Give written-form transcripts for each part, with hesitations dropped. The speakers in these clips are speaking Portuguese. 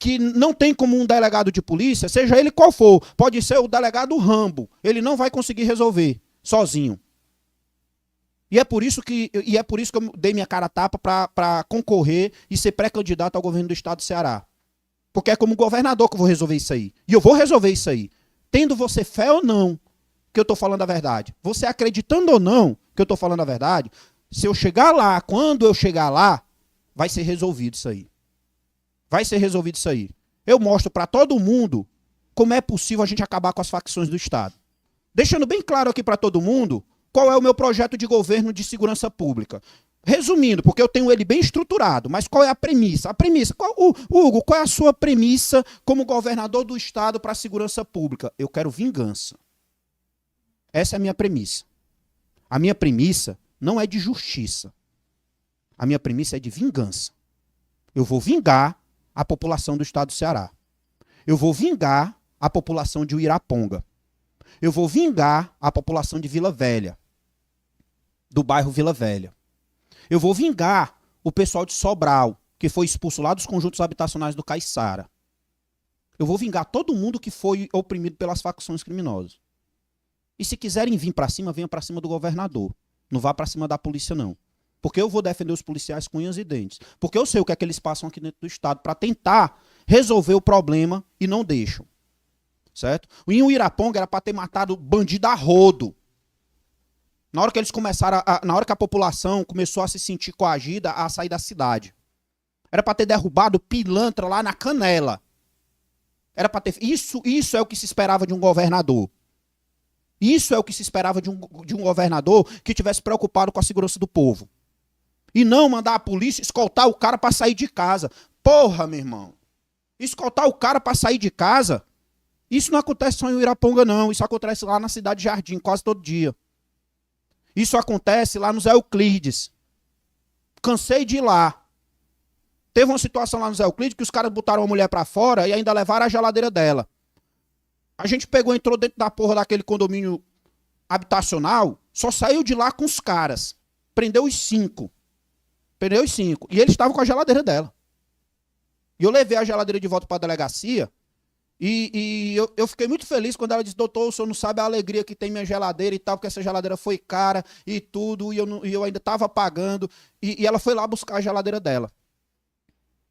que não tem como um delegado de polícia, seja ele qual for, pode ser o delegado Rambo, ele não vai conseguir resolver sozinho. E é por isso que eu dei minha cara a tapa para concorrer e ser pré-candidato ao governo do estado do Ceará. Porque é como governador que eu vou resolver isso aí. E eu vou resolver isso aí. Tendo você fé ou não que eu estou falando a verdade. Você acreditando ou não que eu estou falando a verdade, se eu chegar lá, quando eu chegar lá, vai ser resolvido isso aí. Vai ser resolvido isso aí. Eu mostro para todo mundo como é possível a gente acabar com as facções do Estado. Deixando bem claro aqui para todo mundo qual é o meu projeto de governo de segurança pública. Resumindo, porque eu tenho ele bem estruturado, mas qual é a premissa? A premissa, Hugo, qual é a sua premissa como governador do Estado para a segurança pública? Eu quero vingança. Essa é a minha premissa. A minha premissa não é de justiça. A minha premissa é de vingança. Eu vou vingar a população do estado do Ceará. Eu vou vingar a população de Uiraponga. Eu vou vingar a população de Vila Velha, do bairro Vila Velha. Eu vou vingar o pessoal de Sobral, que foi expulso lá dos conjuntos habitacionais do Caiçara. Eu vou vingar todo mundo que foi oprimido pelas facções criminosas. E se quiserem vir para cima, venham para cima do governador. Não vá para cima da polícia, não. Porque eu vou defender os policiais com unhas e dentes. Porque eu sei o que é que eles passam aqui dentro do estado para tentar resolver o problema e não deixam. Certo? Em Uiraponga era para ter matado bandido a rodo. Na hora que eles começaram, na hora que a população começou a se sentir coagida a sair da cidade. Era para ter derrubado pilantra lá na Canela. Era para ter. Isso é o que se esperava de um governador. Isso é o que se esperava de um governador que tivesse preocupado com a segurança do povo. E não mandar a polícia escoltar o cara para sair de casa. Porra, meu irmão. Escoltar o cara para sair de casa, isso não acontece só em Uiraponga, não. Isso acontece lá na cidade de Jardim, quase todo dia. Isso acontece lá no Zé Euclides. Cansei de ir lá. Teve uma situação lá no Zé Euclides que os caras botaram a mulher para fora e ainda levaram a geladeira dela. A gente pegou, entrou dentro da porra daquele condomínio habitacional, só saiu de lá com os caras. Prendeu os 5. Prendeu os 5. E eles estavam com a geladeira dela. E eu levei a geladeira de volta para a delegacia. E eu fiquei muito feliz quando ela disse: doutor, o senhor não sabe a alegria que tem minha geladeira e tal, porque essa geladeira foi cara e tudo, e eu ainda estava pagando. E ela foi lá buscar a geladeira dela.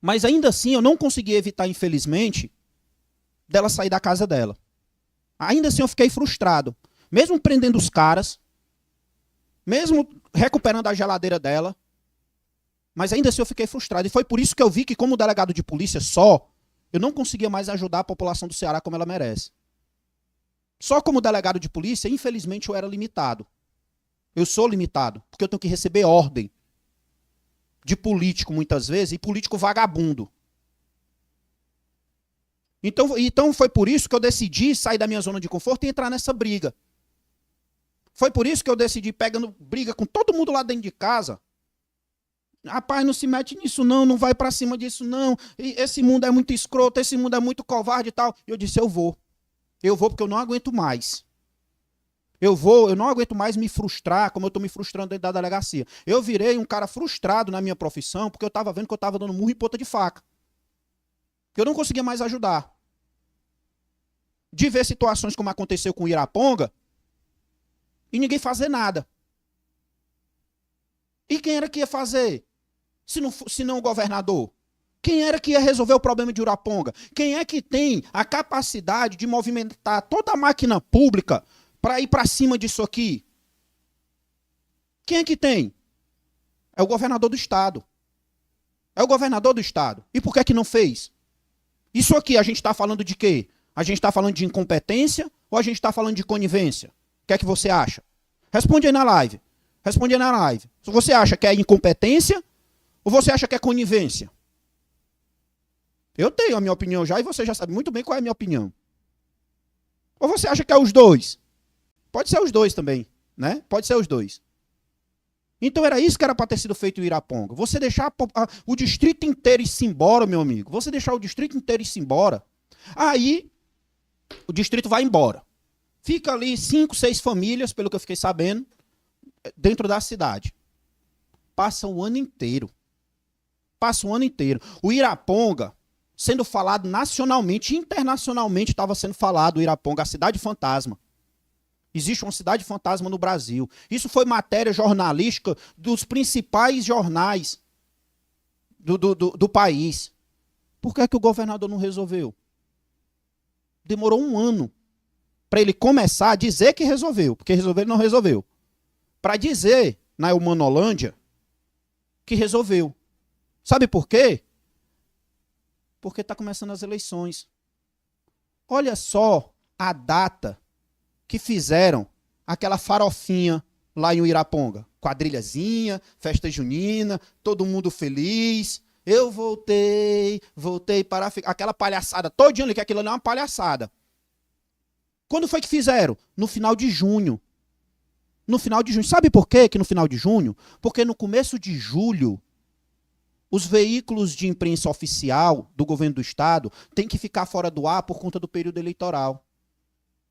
Mas ainda assim eu não consegui evitar, infelizmente, dela sair da casa dela. Ainda assim eu fiquei frustrado. Mesmo prendendo os caras, mesmo recuperando a geladeira dela, mas ainda assim eu fiquei frustrado. E foi por isso que eu vi que, como delegado de polícia só, eu não conseguia mais ajudar a população do Ceará como ela merece. Só como delegado de polícia, infelizmente, eu era limitado. Eu sou limitado, porque eu tenho que receber ordem de político, muitas vezes, e político vagabundo. Então foi por isso que eu decidi sair da minha zona de conforto e entrar nessa briga. Foi por isso que eu decidi pegando briga com todo mundo lá dentro de casa. Rapaz, não se mete nisso não, não vai pra cima disso não. Esse mundo é muito escroto, esse mundo é muito covarde e tal. E eu disse: eu vou. Eu vou porque eu não aguento mais. Eu não aguento mais me frustrar como eu tô me frustrando dentro da delegacia. Eu virei um cara frustrado na minha profissão porque eu tava vendo que eu tava dando murro em ponta de faca. Eu não conseguia mais ajudar. De ver situações como aconteceu com o Uiraponga e ninguém fazer nada. E quem era que ia fazer? Se não o governador? Quem era que ia resolver o problema de Uiraponga? Quem é que tem a capacidade de movimentar toda a máquina pública para ir para cima disso aqui? Quem é que tem? É o governador do estado. É o governador do estado. E por que não fez? Isso aqui a gente está falando de quê? A gente está falando de incompetência ou a gente está falando de conivência? O que é que você acha? Responde aí na live. Responde aí na live. Se você acha que é incompetência ou você acha que é conivência? Eu tenho a minha opinião já e você já sabe muito bem qual é a minha opinião. Ou você acha que é os dois? Pode ser os dois também, né? Pode ser os dois. Então era isso que era para ter sido feito em Uiraponga. Você deixar o distrito inteiro ir-se embora, meu amigo. Você deixar o distrito inteiro ir-se embora. Aí o distrito vai embora. Fica ali 5, 6 famílias, pelo que eu fiquei sabendo, dentro da cidade. Passa o ano inteiro. Passa o ano inteiro. O Uiraponga, sendo falado nacionalmente e internacionalmente, estava sendo falado o Iraponga, a cidade fantasma. Existe uma cidade fantasma no Brasil. Isso foi matéria jornalística dos principais jornais do país. Por que é que o governador não resolveu? Demorou um ano para ele começar a dizer que resolveu, porque resolver ele não resolveu. Para dizer na Humanolândia que resolveu. Sabe por quê? Porque está começando as eleições. Olha só a data que fizeram aquela farofinha lá em Uiraponga. Quadrilhazinha, festa junina, todo mundo feliz. Eu voltei para ficar. Aquela palhaçada todinha ali, que aquilo ali é uma palhaçada. Quando foi que fizeram? No final de junho. No final de junho. Sabe por quê que no final de junho? Porque no começo de julho, os veículos de imprensa oficial do governo do estado têm que ficar fora do ar por conta do período eleitoral.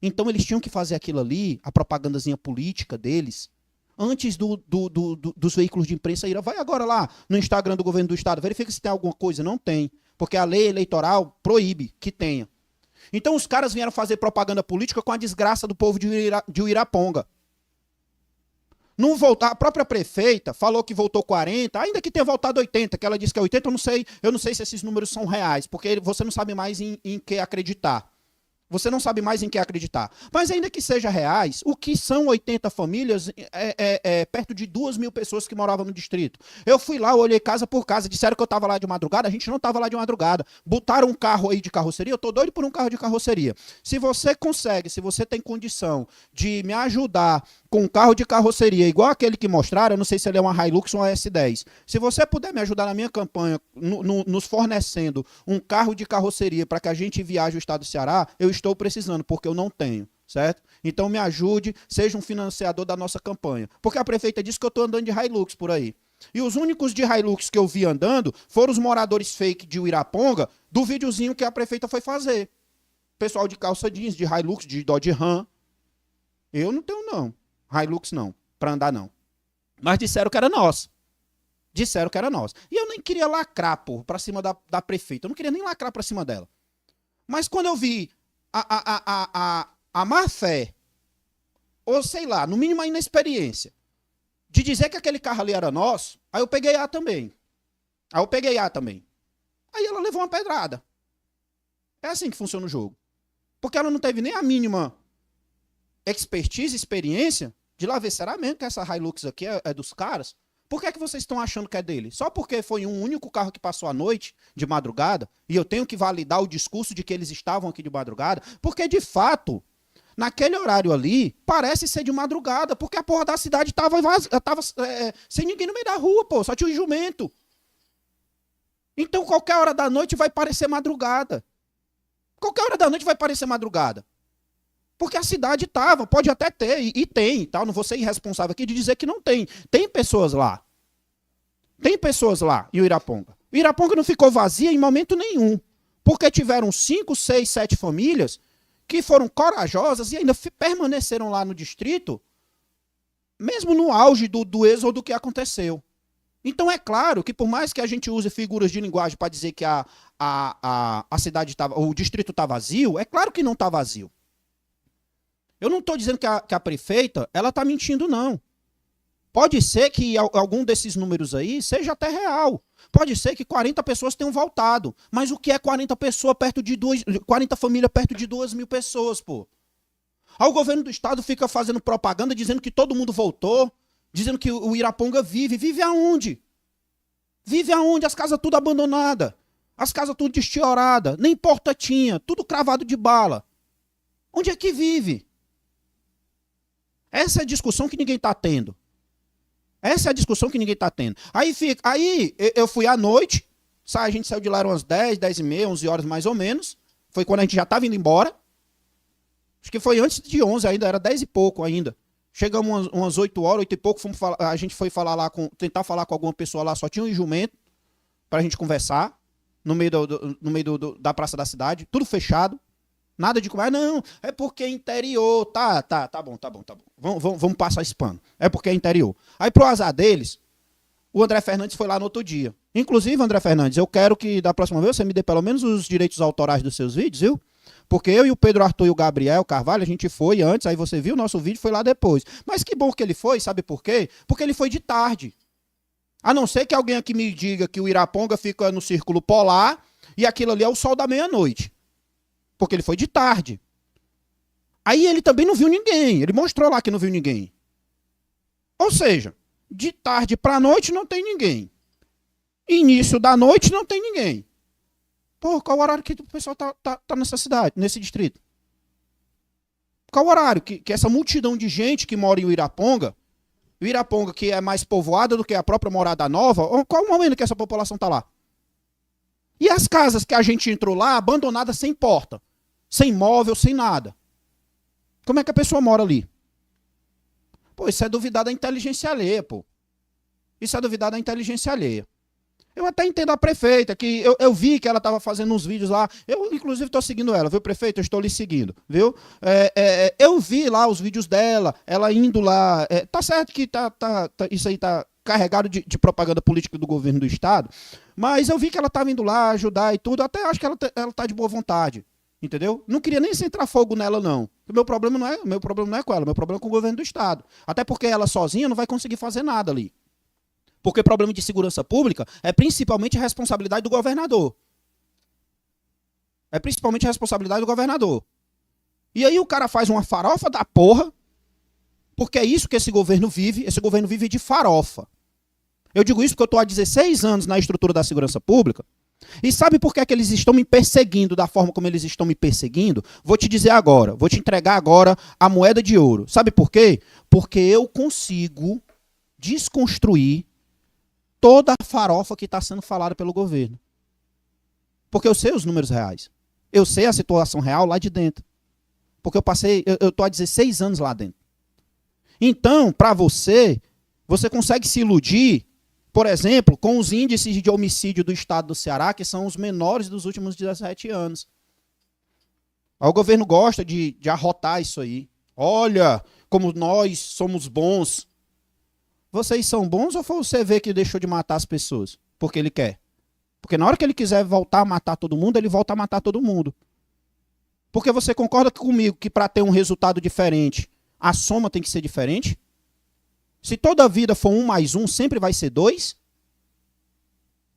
Então eles tinham que fazer aquilo ali, a propagandazinha política deles, antes dos veículos de imprensa irem. Vai agora lá no Instagram do governo do estado, verifica se tem alguma coisa. Não tem, porque a lei eleitoral proíbe que tenha. Então os caras vieram fazer propaganda política com a desgraça do povo de Uiraponga. Não voltar, a própria prefeita falou que voltou 40, ainda que tenha voltado 80, que ela disse que é 80, eu não sei se esses números são reais, porque você não sabe mais em que acreditar. Você não sabe mais em que acreditar. Mas ainda que seja reais, o que são 80 famílias perto de 2.000 pessoas que moravam no distrito. Eu fui lá, olhei casa por casa, disseram que eu estava lá de madrugada, a gente não estava lá de madrugada. Botaram um carro aí de carroceria, eu tô doido por um carro de carroceria. Se você consegue, se você tem condição de me ajudar com um carro de carroceria, igual aquele que mostraram, eu não sei se ele é uma Hilux ou uma S10. Se você puder me ajudar na minha campanha, nos fornecendo um carro de carroceria para que a gente viaje o estado do Ceará, eu estou precisando, porque eu não tenho, certo? Então me ajude, seja um financiador da nossa campanha. Porque a prefeita disse que eu estou andando de Hilux por aí. E os únicos de Hilux que eu vi andando foram os moradores fake de Uiraponga, do videozinho que a prefeita foi fazer. Pessoal de calça jeans, de Hilux, de Dodge Ram. Eu não tenho, não. Hilux não, para andar não. Mas disseram que era nosso. Disseram que era nosso. E eu nem queria lacrar, porra, pra cima da prefeita. Eu não queria nem lacrar pra cima dela. Mas quando eu vi a má fé, ou sei lá, no mínimo a inexperiência, de dizer que aquele carro ali era nosso, aí eu peguei A também. Aí ela levou uma pedrada. É assim que funciona o jogo. Porque ela não teve nem a mínima expertise, experiência, de lá ver, será mesmo que essa Hilux aqui é dos caras? Por que é que vocês estão achando que é dele? Só porque foi um único carro que passou a noite, de madrugada, e eu tenho que validar o discurso de que eles estavam aqui de madrugada? Porque, de fato, naquele horário ali, parece ser de madrugada, porque a porra da cidade tava sem ninguém no meio da rua, pô, só tinha um jumento. Então, qualquer hora da noite vai parecer madrugada. Qualquer hora da noite vai parecer madrugada. Porque a cidade tava, pode até ter, e tem, tá? Não vou ser irresponsável aqui de dizer que não tem. Tem pessoas lá. Tem pessoas lá em Uiraponga. Uiraponga não ficou vazia em momento nenhum. Porque tiveram 5, 6, 7 famílias que foram corajosas e ainda permaneceram lá no distrito, mesmo no auge do êxodo que aconteceu. Então é claro que por mais que a gente use figuras de linguagem para dizer que a cidade o distrito está vazio, é claro que não está vazio. Eu não estou dizendo que a prefeita ela está mentindo, não. Pode ser que algum desses números aí seja até real. Pode ser que 40 pessoas tenham voltado. Mas o que é 40 pessoas 40 famílias perto de 2.000 pessoas, pô? Aí o governo do estado fica fazendo propaganda dizendo que todo mundo voltou, dizendo que o Iraponga vive. Vive aonde? Vive aonde? As casas tudo abandonadas. As casas tudo destioradas. Nem porta tinha. Tudo cravado de bala. Onde é que vive? Essa é a discussão que ninguém está tendo. Essa é a discussão que ninguém está tendo. Aí eu fui à noite, a gente saiu de lá umas 10, 10 e meia, 11 horas mais ou menos. Foi quando a gente já estava indo embora. Acho que foi antes de 11 ainda, era 10 e pouco ainda. Chegamos umas 8 horas, 8 e pouco, a gente foi falar lá tentar falar com alguma pessoa lá, só tinha um jumento para a gente conversar no meio da praça da cidade, tudo fechado. Nada de comer, não, é porque é interior, tá bom. Vamos passar esse pano. É porque é interior. Aí pro azar deles, o André Fernandes foi lá no outro dia. Inclusive, André Fernandes, eu quero que da próxima vez você me dê pelo menos os direitos autorais dos seus vídeos, viu? Porque eu e o Pedro Arthur e o Gabriel Carvalho, a gente foi antes, aí você viu o nosso vídeo, foi lá depois. Mas que bom que ele foi, sabe por quê? Porque ele foi de tarde. A não ser que alguém aqui me diga que o Iraponga fica no círculo polar e aquilo ali é o sol da meia-noite. Porque ele foi de tarde. Aí ele também não viu ninguém, ele mostrou lá que não viu ninguém. Ou seja, de tarde para noite não tem ninguém. Início da noite não tem ninguém. Pô, qual o horário que o pessoal tá nessa cidade, nesse distrito? Qual o horário que essa multidão de gente que mora em o Iraponga que é mais povoada do que a própria Morada Nova, qual o momento que essa população tá lá? E as casas que a gente entrou lá, abandonadas sem porta, sem móvel, sem nada. Como é que a pessoa mora ali? Pô, isso é duvidar da inteligência alheia, pô. Isso é duvidar da inteligência alheia. Eu até entendo a prefeita, que eu vi que ela estava fazendo uns vídeos lá. Eu, inclusive, estou seguindo ela, viu, prefeita? Eu estou lhe seguindo, viu? Eu vi lá os vídeos dela, ela indo lá. Tá certo que isso aí tá carregado de propaganda política do governo do estado, mas eu vi que ela estava indo lá ajudar e tudo. Até acho que ela tá de boa vontade, entendeu? Não queria nem centrar fogo nela, não. O meu problema não é com ela, meu problema é com o governo do estado. Até porque ela sozinha não vai conseguir fazer nada ali. Porque problema de segurança pública é principalmente a responsabilidade do governador. É principalmente a responsabilidade do governador. E aí o cara faz uma farofa da porra, porque é isso que esse governo vive de farofa. Eu digo isso porque eu estou há 16 anos na estrutura da segurança pública, e sabe por que é que eles estão me perseguindo da forma como eles estão me perseguindo? Vou te dizer agora, vou te entregar agora a moeda de ouro. Sabe por quê? Porque eu consigo desconstruir toda a farofa que está sendo falada pelo governo. Porque eu sei os números reais. Eu sei a situação real lá de dentro. Porque eu estou há 16 anos lá dentro. Então, para você consegue se iludir, por exemplo, com os índices de homicídio do estado do Ceará, que são os menores dos últimos 17 anos. O governo gosta de arrotar isso aí. Olha, como nós somos bons. Vocês são bons ou foi você ver que deixou de matar as pessoas? Porque ele quer. Porque na hora que ele quiser voltar a matar todo mundo, ele volta a matar todo mundo. Porque você concorda comigo que para ter um resultado diferente, a soma tem que ser diferente? Se toda a vida for 1 mais 1, sempre vai ser 2?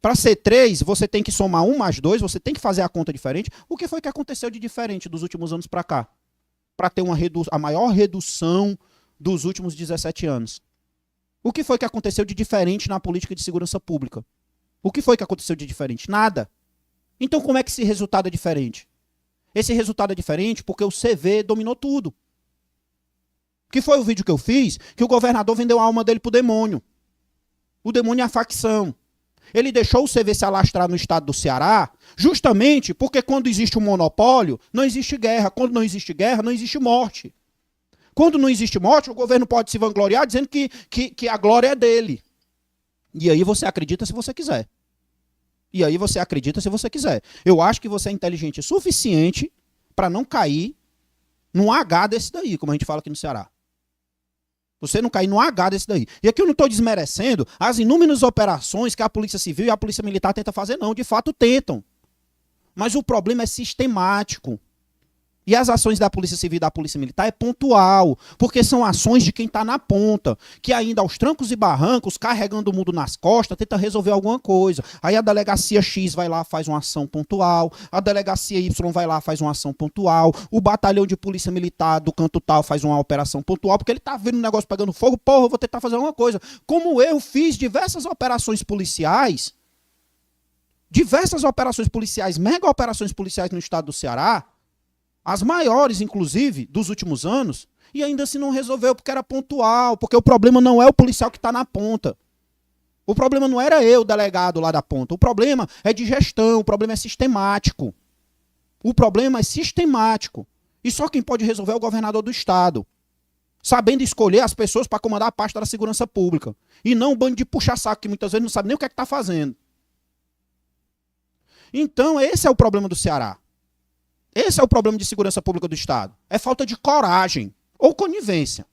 Para ser 3, você tem que somar 1 mais 2, você tem que fazer a conta diferente. O que foi que aconteceu de diferente dos últimos anos para cá? Para ter a maior redução dos últimos 17 anos. O que foi que aconteceu de diferente na política de segurança pública? O que foi que aconteceu de diferente? Nada. Então como é que esse resultado é diferente? Esse resultado é diferente porque o CV dominou tudo. Que foi o vídeo que eu fiz, que o governador vendeu a alma dele pro demônio. O demônio é a facção. Ele deixou o CV se alastrar no estado do Ceará, justamente porque quando existe um monopólio, não existe guerra. Quando não existe guerra, não existe morte. Quando não existe morte, o governo pode se vangloriar dizendo que a glória é dele. E aí você acredita se você quiser. Eu acho que você é inteligente o suficiente para não cair num H desse daí, como a gente fala aqui no Ceará. Você não cair num H desse daí. E aqui eu não estou desmerecendo as inúmeras operações que a Polícia Civil e a Polícia Militar tentam fazer, não. De fato, tentam. Mas o problema é sistemático. E as ações da Polícia Civil e da Polícia Militar é pontual, porque são ações de quem está na ponta, que ainda aos trancos e barrancos, carregando o mundo nas costas, tenta resolver alguma coisa. Aí a delegacia X vai lá, faz uma ação pontual, a delegacia Y vai lá, faz uma ação pontual, o batalhão de Polícia Militar do canto tal faz uma operação pontual, porque ele está vendo o negócio pegando fogo, porra, eu vou tentar fazer alguma coisa. Como eu fiz diversas operações policiais, mega operações policiais no estado do Ceará, as maiores, inclusive, dos últimos anos, e ainda assim não resolveu porque era pontual, porque o problema não é o policial que está na ponta. O problema não era eu, o delegado lá da ponta. O problema é de gestão, o problema é sistemático. E só quem pode resolver é o governador do estado, sabendo escolher as pessoas para comandar a pasta da segurança pública. E não um bando de puxa-saco que muitas vezes não sabe nem o que é que está fazendo. Então, esse é o problema do Ceará. Esse é o problema de segurança pública do estado. É falta de coragem ou conivência.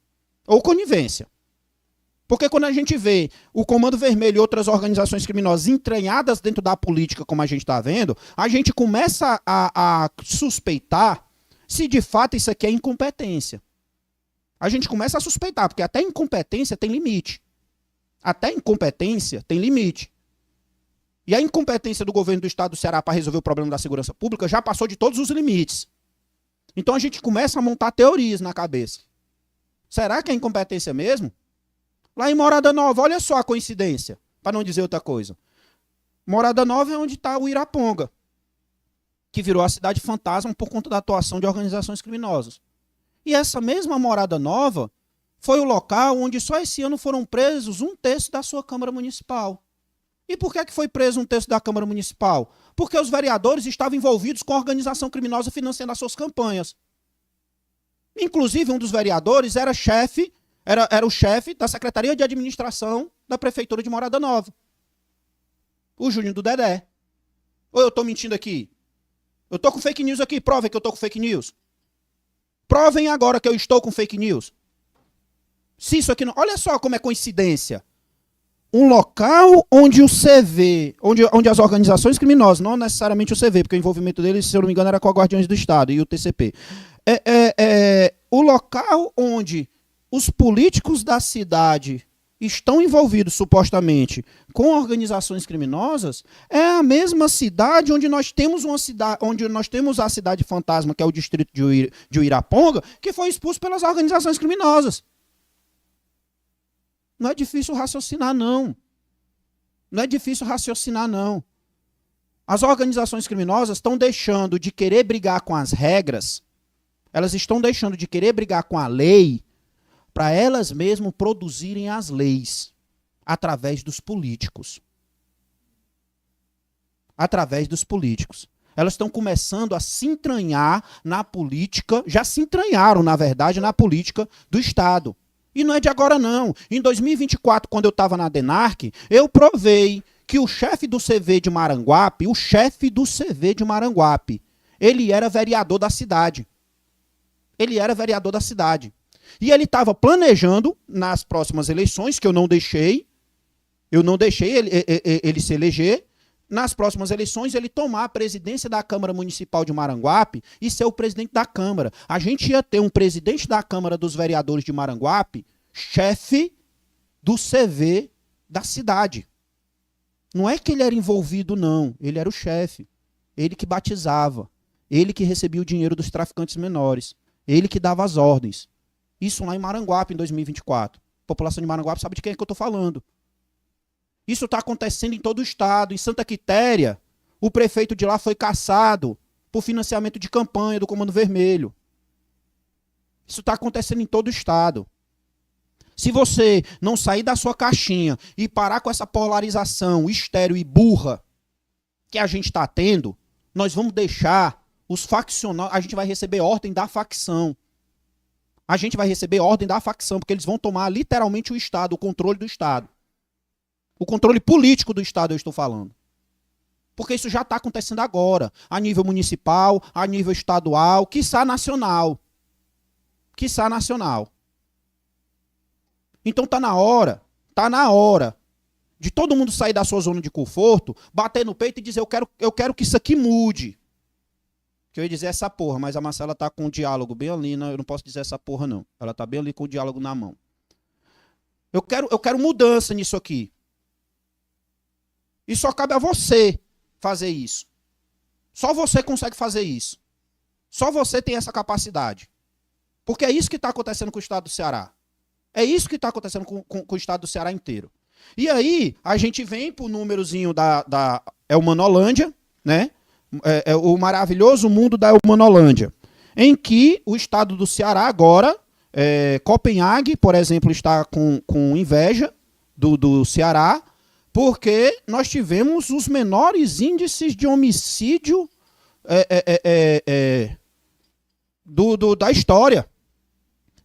Porque quando a gente vê o Comando Vermelho e outras organizações criminosas entranhadas dentro da política, como a gente está vendo, a gente começa a suspeitar se de fato isso aqui é incompetência. A gente começa a suspeitar, porque até incompetência tem limite. Até incompetência tem limite. E a incompetência do governo do estado do Ceará para resolver o problema da segurança pública já passou de todos os limites. Então a gente começa a montar teorias na cabeça. Será que é incompetência mesmo? Lá em Morada Nova, olha só a coincidência, para não dizer outra coisa. Morada Nova é onde está o Iraponga, que virou a cidade fantasma por conta da atuação de organizações criminosas. E essa mesma Morada Nova foi o local onde só esse ano foram presos 1/3 da sua Câmara Municipal. E por que foi preso 1/3 da Câmara Municipal? Porque os vereadores estavam envolvidos com a organização criminosa financiando as suas campanhas. Inclusive, um dos vereadores era o chefe da Secretaria de Administração da Prefeitura de Morada Nova. O Júnior do Dedé. Ou eu estou mentindo aqui? Eu estou com fake news aqui, provem que eu estou com fake news. Provem agora que eu estou com fake news. Se isso aqui não... Olha só como é coincidência. Um local onde o CV, onde as organizações criminosas, não necessariamente o CV, porque o envolvimento deles, se eu não me engano, era com a Guardiões do Estado e o TCP. O local onde os políticos da cidade estão envolvidos, supostamente, com organizações criminosas, é a mesma cidade onde nós temos a cidade fantasma, que é o distrito de Uiraponga, que foi expulso pelas organizações criminosas. Não é difícil raciocinar, não. Não é difícil raciocinar, não. As organizações criminosas estão deixando de querer brigar com as regras, elas estão deixando de querer brigar com a lei, para elas mesmas produzirem as leis, através dos políticos. Através dos políticos. Elas estão começando a se entranhar na política, já se entranharam, na verdade, na política do Estado. E não é de agora, não. Em 2024, quando eu estava na DENARC, eu provei que o chefe do CV de Maranguape, ele era vereador da cidade. Ele era vereador da cidade. E ele estava planejando, nas próximas eleições, que eu não deixei ele se eleger, nas próximas eleições ele tomar a presidência da Câmara Municipal de Maranguape e ser o presidente da Câmara. A gente ia ter um presidente da Câmara dos Vereadores de Maranguape, chefe do CV da cidade. Não é que ele era envolvido, não. Ele era o chefe. Ele que batizava. Ele que recebia o dinheiro dos traficantes menores. Ele que dava as ordens. Isso lá em Maranguape, em 2024. A população de Maranguape sabe de quem é que eu estou falando. Isso está acontecendo em todo o estado. Em Santa Quitéria, o prefeito de lá foi cassado por financiamento de campanha do Comando Vermelho. Isso está acontecendo em todo o estado. Se você não sair da sua caixinha e parar com essa polarização estéril e burra que a gente está tendo, nós vamos deixar os faccionários... A gente vai receber ordem da facção. A gente vai receber ordem da facção, porque eles vão tomar literalmente o Estado, o controle do Estado. O controle político do Estado, eu estou falando. Porque isso já está acontecendo agora, a nível municipal, a nível estadual, quiçá nacional. Quiçá nacional. Então tá na hora de todo mundo sair da sua zona de conforto, bater no peito e dizer, eu quero que isso aqui mude. Que eu ia dizer essa porra, mas a Marcela tá com o diálogo bem ali, eu não posso dizer essa porra não. Ela tá bem ali com o diálogo na mão. Eu quero mudança nisso aqui. E só cabe a você fazer isso. Só você consegue fazer isso. Só você tem essa capacidade. Porque é isso que está acontecendo com o estado do Ceará. É isso que está acontecendo com o estado do Ceará inteiro. E aí, a gente vem pro númerozinho da Elmanolândia, né? O maravilhoso mundo da Elmanolândia, em que o estado do Ceará agora, Copenhague, por exemplo, está com inveja do Ceará, porque nós tivemos os menores índices de homicídio da história.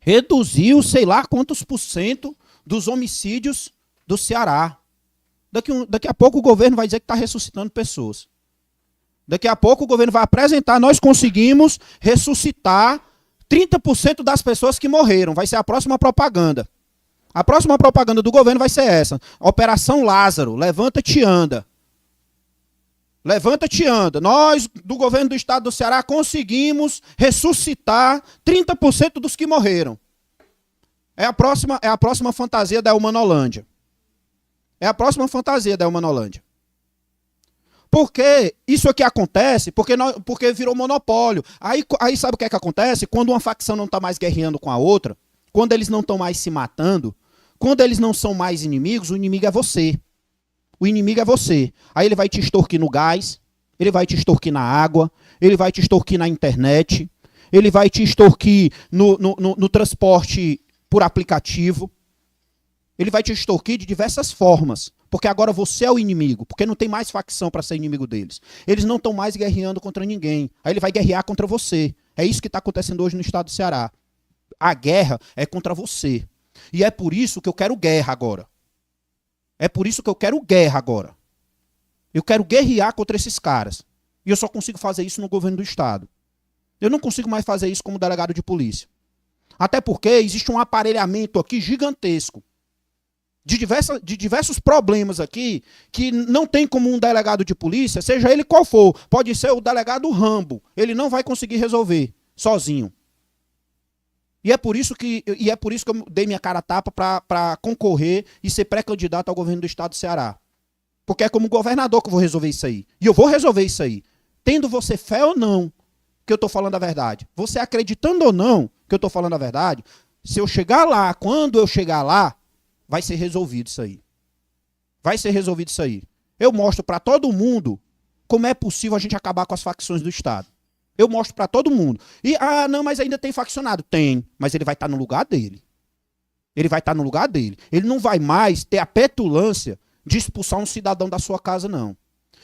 Reduziu, sei lá quantos % dos homicídios do Ceará. Daqui a pouco o governo vai dizer que está ressuscitando pessoas. Daqui a pouco o governo vai apresentar, nós conseguimos ressuscitar 30% das pessoas que morreram. Vai ser a próxima propaganda. A próxima propaganda do governo vai ser essa. Operação Lázaro, levanta-te e anda. Levanta-te e anda. Nós, do governo do estado do Ceará, conseguimos ressuscitar 30% dos que morreram. É a próxima fantasia da Humanolândia. É a próxima fantasia da Humanolândia. Por que isso aqui acontece? Porque virou monopólio. Aí sabe o que é que acontece? Quando uma facção não está mais guerreando com a outra, quando eles não estão mais se matando, quando eles não são mais inimigos, o inimigo é você. O inimigo é você. Aí ele vai te extorquir no gás, ele vai te extorquir na água, ele vai te extorquir na internet, ele vai te extorquir no transporte por aplicativo. Ele vai te extorquir de diversas formas. Porque agora você é o inimigo. Porque não tem mais facção para ser inimigo deles. Eles não estão mais guerreando contra ninguém. Aí ele vai guerrear contra você. É isso que está acontecendo hoje no estado do Ceará. A guerra é contra você. E é por isso que eu quero guerra agora. É por isso que eu quero guerra agora. Eu quero guerrear contra esses caras. E eu só consigo fazer isso no governo do estado. Eu não consigo mais fazer isso como delegado de polícia. Até porque existe um aparelhamento aqui gigantesco. De diversos problemas aqui, que não tem como um delegado de polícia, seja ele qual for, pode ser o delegado Rambo, ele não vai conseguir resolver sozinho. E é por isso que eu dei minha cara a tapa para concorrer e ser pré-candidato ao governo do estado do Ceará. Porque é como governador que eu vou resolver isso aí. E eu vou resolver isso aí. Tendo você fé ou não que eu estou falando a verdade. Você acreditando ou não que eu estou falando a verdade, se eu chegar lá, quando eu chegar lá, vai ser resolvido isso aí. Vai ser resolvido isso aí. Eu mostro para todo mundo como é possível a gente acabar com as facções do estado. Eu mostro para todo mundo. E, não, mas ainda tem faccionado. Tem, mas ele vai estar no lugar dele. Ele vai estar no lugar dele. Ele não vai mais ter a petulância de expulsar um cidadão da sua casa, não.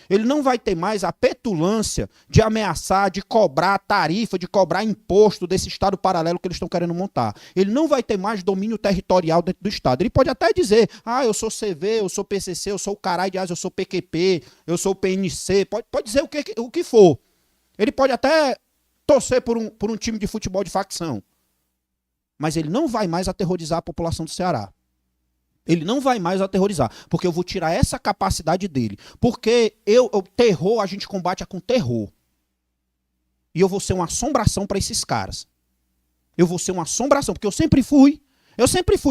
Ele não vai ter mais a petulância de ameaçar, de cobrar tarifa, de cobrar imposto desse estado paralelo que eles estão querendo montar. Ele não vai ter mais domínio territorial dentro do estado. Ele pode até dizer, eu sou CV, eu sou PCC, eu sou o caralho de asa, eu sou PQP, eu sou PNC, pode dizer o que for. Ele pode até torcer por um time de futebol de facção. Mas ele não vai mais aterrorizar a população do Ceará. Ele não vai mais aterrorizar, porque eu vou tirar essa capacidade dele. Porque terror a gente combate com terror. E eu vou ser uma assombração para esses caras. Eu vou ser uma assombração, porque eu sempre fui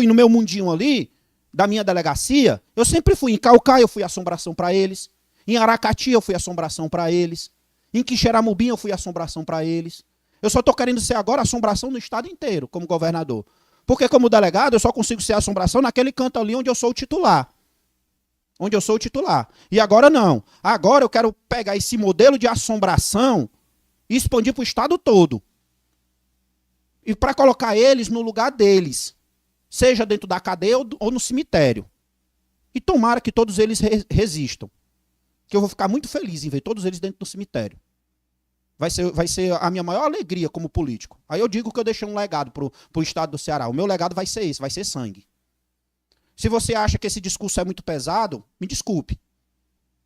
no meu mundinho ali, da minha delegacia, eu sempre fui. Em Caucaia eu fui assombração para eles. Em Aracati eu fui assombração para eles. Em Quixeramobim eu fui assombração para eles. Eu só estou querendo ser agora assombração no estado inteiro, como governador. Porque como delegado, eu só consigo ser assombração naquele canto ali onde eu sou o titular. Onde eu sou o titular. E agora não. Agora eu quero pegar esse modelo de assombração e expandir para o estado todo. E para colocar eles no lugar deles. Seja dentro da cadeia ou no cemitério. E tomara que todos eles resistam. Que eu vou ficar muito feliz em ver todos eles dentro do cemitério. Vai ser a minha maior alegria como político. Aí eu digo que eu deixei um legado pro estado do Ceará. O meu legado vai ser esse, vai ser sangue. Se você acha que esse discurso é muito pesado, me desculpe.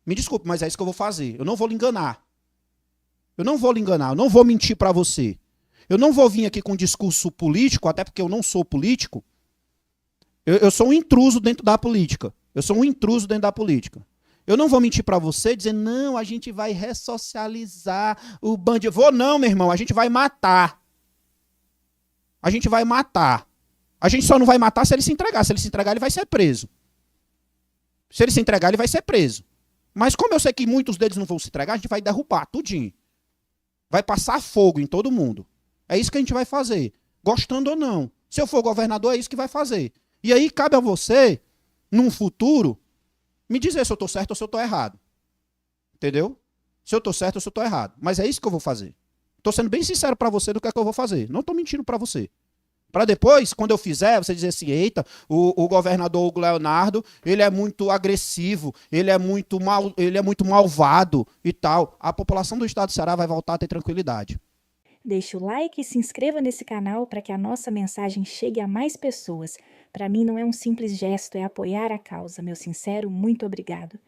Me desculpe, mas é isso que eu vou fazer. Eu não vou lhe enganar. Eu não vou mentir para você. Eu não vou vir aqui com um discurso político, até porque eu não sou político. Eu sou um intruso dentro da política. Eu não vou mentir para você dizendo, não, a gente vai ressocializar o bandido. Vou não, meu irmão, a gente vai matar. A gente vai matar. A gente só não vai matar se ele se entregar. Se ele se entregar, ele vai ser preso. Se ele se entregar, ele vai ser preso. Mas como eu sei que muitos deles não vão se entregar, a gente vai derrubar tudinho. Vai passar fogo em todo mundo. É isso que a gente vai fazer. Gostando ou não. Se eu for governador, é isso que vai fazer. E aí cabe a você, num futuro, me dizer se eu estou certo ou se eu estou errado. Entendeu? Se eu estou certo ou se eu estou errado. Mas é isso que eu vou fazer. Estou sendo bem sincero para você do que é que eu vou fazer. Não estou mentindo para você. Para depois, quando eu fizer, você dizer assim, eita, o governador Hugo Leonardo, ele é muito agressivo, ele é muito malvado e tal. A população do estado do Ceará vai voltar a ter tranquilidade. Deixe o like e se inscreva nesse canal para que a nossa mensagem chegue a mais pessoas. Para mim não é um simples gesto, é apoiar a causa. Meu sincero muito obrigado.